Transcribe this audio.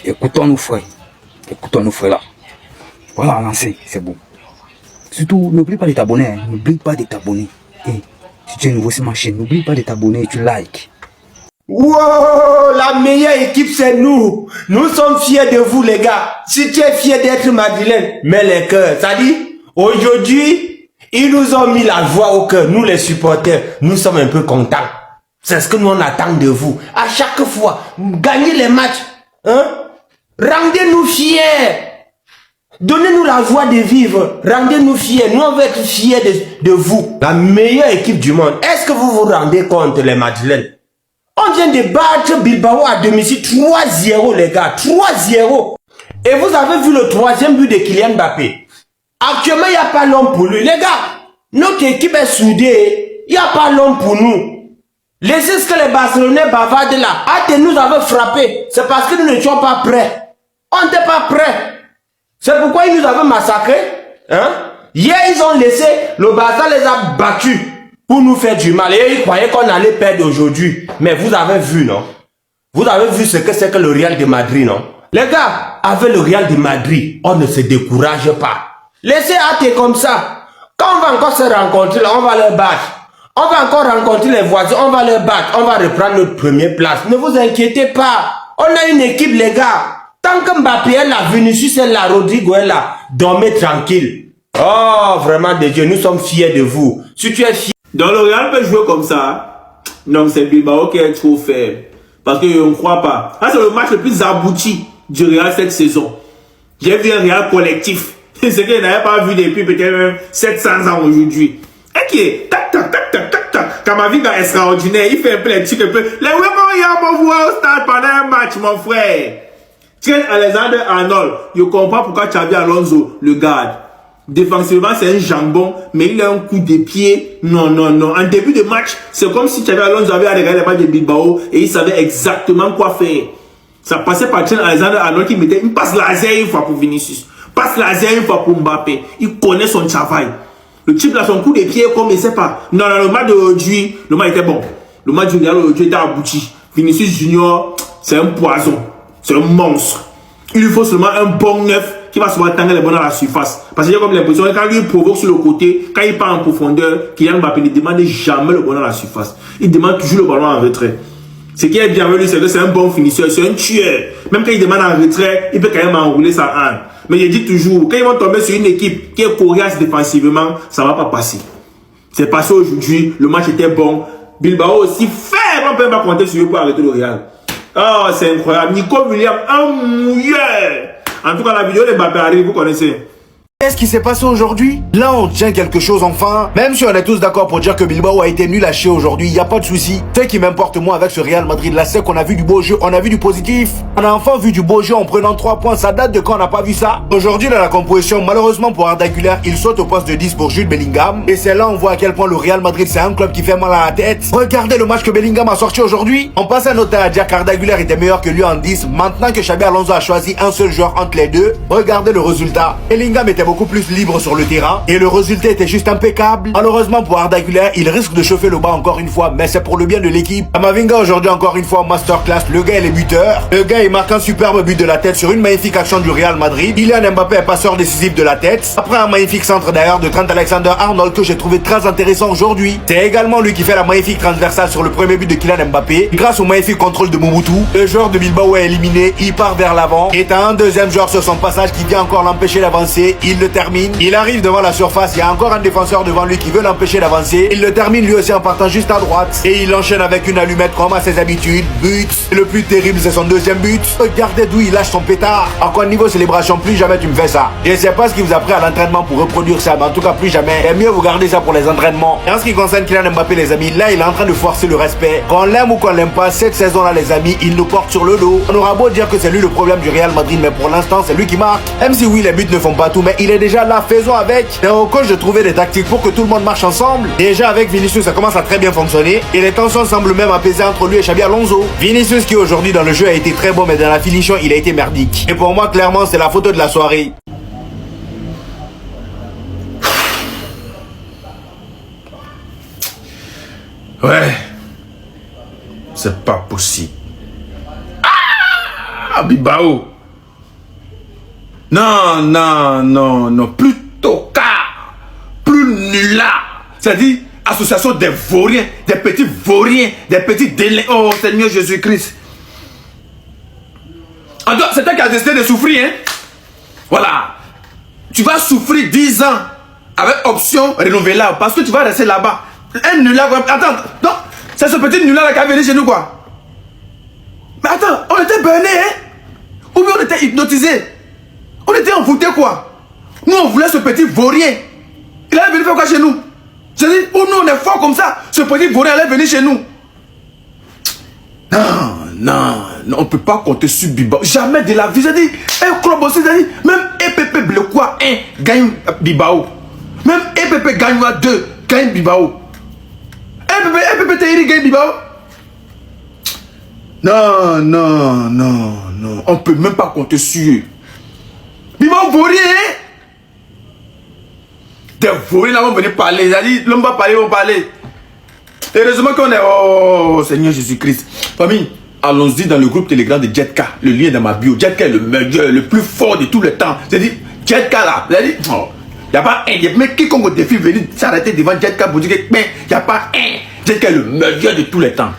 Écoutons nos frères là. Voilà, lancé, c'est bon. Surtout, n'oublie pas de t'abonner, hein. N'oublie pas de t'abonner. Et si tu es nouveau sur ma chaîne, n'oublie pas de t'abonner et tu likes. Wow, la meilleure équipe c'est nous. Nous sommes fiers de vous les gars. Si tu es fier d'être madrilène, mets les cœurs. Ça dit, aujourd'hui, ils nous ont mis la joie au cœur. Nous les supporters, nous sommes un peu contents. C'est ce que nous on attend de vous. À chaque fois, gagnez les matchs. Hein? Rendez-nous fiers. Donnez-nous la joie de vivre. Rendez-nous fiers. Nous on veut être fiers de vous. La meilleure équipe du monde. Est-ce que vous vous rendez compte les madrilènes? On vient de battre Bilbao à domicile 3-0 les gars, 3-0. Et vous avez vu le troisième but de Kylian Mbappé. Actuellement, il n'y a pas l'homme pour lui. Les gars, notre équipe est soudée. Il n'y a pas l'homme pour nous. Laissez ce que les Barcelonais bavardent là. Hâte nous avait frappé. C'est parce que nous n'étions pas prêts. On n'était pas prêts. C'est pourquoi ils nous avaient massacrés. Hein? Hier, ils ont laissé, le Barça les a battus. Pour nous faire du mal. Et ils croyaient qu'on allait perdre aujourd'hui. Mais vous avez vu, non? Vous avez vu ce que c'est que le Real de Madrid, non? Les gars, avec le Real de Madrid, on ne se décourage pas. Laissez hâter comme ça. Quand on va encore se rencontrer, là, on va leur battre. On va encore rencontrer les voisins, on va leur battre. On va reprendre notre première place. Ne vous inquiétez pas. On a une équipe, les gars. Tant que Mbappé est là, Vinicius est là, Rodrigo est là, dormez tranquille. Oh, vraiment, de Dieu, nous sommes fiers de vous. Si tu es fier. Donc le Real peut jouer comme ça. Non, c'est Bilbao qui est trop faible. Parce que je ne crois pas. Ça, c'est le match le plus abouti du Real cette saison. J'ai vu un Real collectif. C'est ce que je n'avais pas vu depuis peut-être même 700 ans aujourd'hui. Et qui est tac, tac, tac, tac, tac, tac. Kamavinga est extraordinaire. Il fait un peu les trucs un peu. Les Wembley, on va voir au stade pendant un match, mon frère. Tiens, Alexander-Arnold. Je comprends pourquoi Xabi Alonso le garde. Défensivement, c'est un jambon, mais il a un coup de pied. Non, non, non. En début de match, c'est comme si Xabi Alonso avait regardé les matchs de Bilbao et il savait exactement quoi faire. Ça passait par Alexander-Arnold qui mettait une passe laser une fois pour Vinicius, passe laser une fois pour Mbappé. Il connaît son travail. Le type là, son coup de pied, comme il sait pas. Non, non, le match d'aujourd'hui, le match était bon. Le match du Real aujourd'hui était abouti. Vinicius Junior, c'est un poison. C'est un monstre. Il lui faut seulement un bon neuf qui va se voir tendre les ballons à la surface. Parce que j'ai comme l'impression que quand lui provoque sur le côté, quand il part en profondeur, Kylian Mbappé ne demande jamais le ballon à la surface. Il demande toujours le ballon en retrait. Ce qui est bien avec lui, c'est que c'est un bon finisseur, c'est un tueur. Même quand il demande en retrait, il peut quand même enrouler sa hanne. Mais je dis toujours, quand ils vont tomber sur une équipe qui est coriace défensivement, ça ne va pas passer. C'est passé aujourd'hui, le match était bon. Bilbao aussi faible, on ne peut pas compter sur eux pour arrêter le Real. Oh, c'est incroyable. Nico Williams, un mouilleur. En tout cas, la vidéo de Mbappé arrive, vous connaissez. Qu'est-ce qui s'est passé aujourd'hui? Là, on tient quelque chose enfin. Même si on est tous d'accord pour dire que Bilbao a été nul à chier aujourd'hui, il n'y a pas de souci. Ce qui m'importe moi avec ce Real Madrid là, c'est qu'on a vu du beau jeu, on a vu du positif. On a enfin vu du beau jeu en prenant 3 points. Ça date de quand on n'a pas vu ça? Aujourd'hui, dans la composition, malheureusement pour Arda Güler, il saute au poste de 10 pour Jude Bellingham. Et c'est là on voit à quel point le Real Madrid, c'est un club qui fait mal à la tête. Regardez le match que Bellingham a sorti aujourd'hui. On passe à noter à dire qu'Arda Güler était meilleur que lui en 10. Maintenant que Xabi Alonso a choisi un seul joueur entre les deux, regardez le résultat. Bellingham était beaucoup plus libre sur le terrain et le résultat était juste impeccable. Malheureusement pour Arda Güler, il risque de chauffer le bas encore une fois, mais c'est pour le bien de l'équipe. Kamavinga aujourd'hui encore une fois masterclass, le gars il est buteur. Le gars il marque un superbe but de la tête sur une magnifique action du Real Madrid. Kylian Mbappé est passeur décisif de la tête. Après un magnifique centre d'ailleurs de Trent Alexander-Arnold que j'ai trouvé très intéressant aujourd'hui. C'est également lui qui fait la magnifique transversale sur le premier but de Kylian Mbappé. Grâce au magnifique contrôle de Mobutu, le joueur de Bilbao est éliminé, il part vers l'avant. Et t'as un deuxième joueur sur son passage qui vient encore l'empêcher d'avancer. Il le termine. Il arrive devant la surface, il y a encore un défenseur devant lui qui veut l'empêcher d'avancer. Il le termine lui aussi en partant juste à droite. Et il enchaîne avec une allumette comme à ses habitudes. But. Et le plus terrible, c'est son deuxième but. Regardez d'où il lâche son pétard. Encore niveau célébration, plus jamais tu me fais ça. Je sais pas ce qu'il vous a pris à l'entraînement pour reproduire ça, mais en tout cas plus jamais. C'est mieux vous gardez ça pour les entraînements. Et en ce qui concerne Kylian Mbappé les amis, là il est en train de forcer le respect. Qu'on l'aime ou qu'on l'aime pas, cette saison là les amis, il nous porte sur le dos. On aura beau dire que c'est lui le problème du Real Madrid, mais pour l'instant c'est lui qui marque. Même si oui les buts ne font pas tout, mais il est déjà là, faisons avec. C'est au coach de trouver des tactiques pour que tout le monde marche ensemble. Déjà avec Vinicius ça commence à très bien fonctionner. Et les tensions semblent même apaiser entre lui et Xabi Alonso. Vinicius qui aujourd'hui dans le jeu a été très bon, mais dans la finition il a été merdique. Et pour moi clairement c'est la photo de la soirée. Ouais. C'est pas possible. Ah, Bilbao. Non, non, non, non. Plus tocard, plus nulard. C'est-à-dire, association des vauriens, des petits vauriens, des petits délais. Oh, Seigneur Jésus-Christ. En toi, c'est toi qui as décidé de souffrir, hein? Voilà. Tu vas souffrir 10 ans avec option renouvelable parce que tu vas rester là-bas. Un nulard. Attends, non, c'est ce petit nulard qui est venu chez nous, quoi. Mais attends, on était burnés, hein? Ou bien on était hypnotisés. On était envoûtés, quoi. Nous, on voulait ce petit vaurien. Il allait venir faire quoi chez nous? Je dis, oh nous, on est fort comme ça. Ce petit vaurien allait venir chez nous. Non, non, non, on ne peut pas compter sur Bibao. Jamais de la vie. J'ai dit, un club aussi, j'ai dit, même EPP Blequois 1 gagne Bibao. Même EPP gagne 2 gagne Bibao. EPP Tehiri gagne Bibao. Non, non, non, non. On ne peut même pas compter sur eux. Bibao vaurien, hein? Des vauriens là vont venir parler. J'ai dit, l'homme va parler, ils vont parler. Heureusement qu'on est... Oh, Seigneur Jésus-Christ. Famille, allons-y dans le groupe Telegram de Jetka. Le lien dans ma bio. Jetka est le meilleur, le plus fort de tout le temps. C'est-à-dire, Jetka là. C'est-à-dire, oh, il n'y a pas un. Il y a même quiconque au défi venir s'arrêter devant Jetka pour dire que, mais il n'y a pas un. Jetka est le meilleur de tous les temps.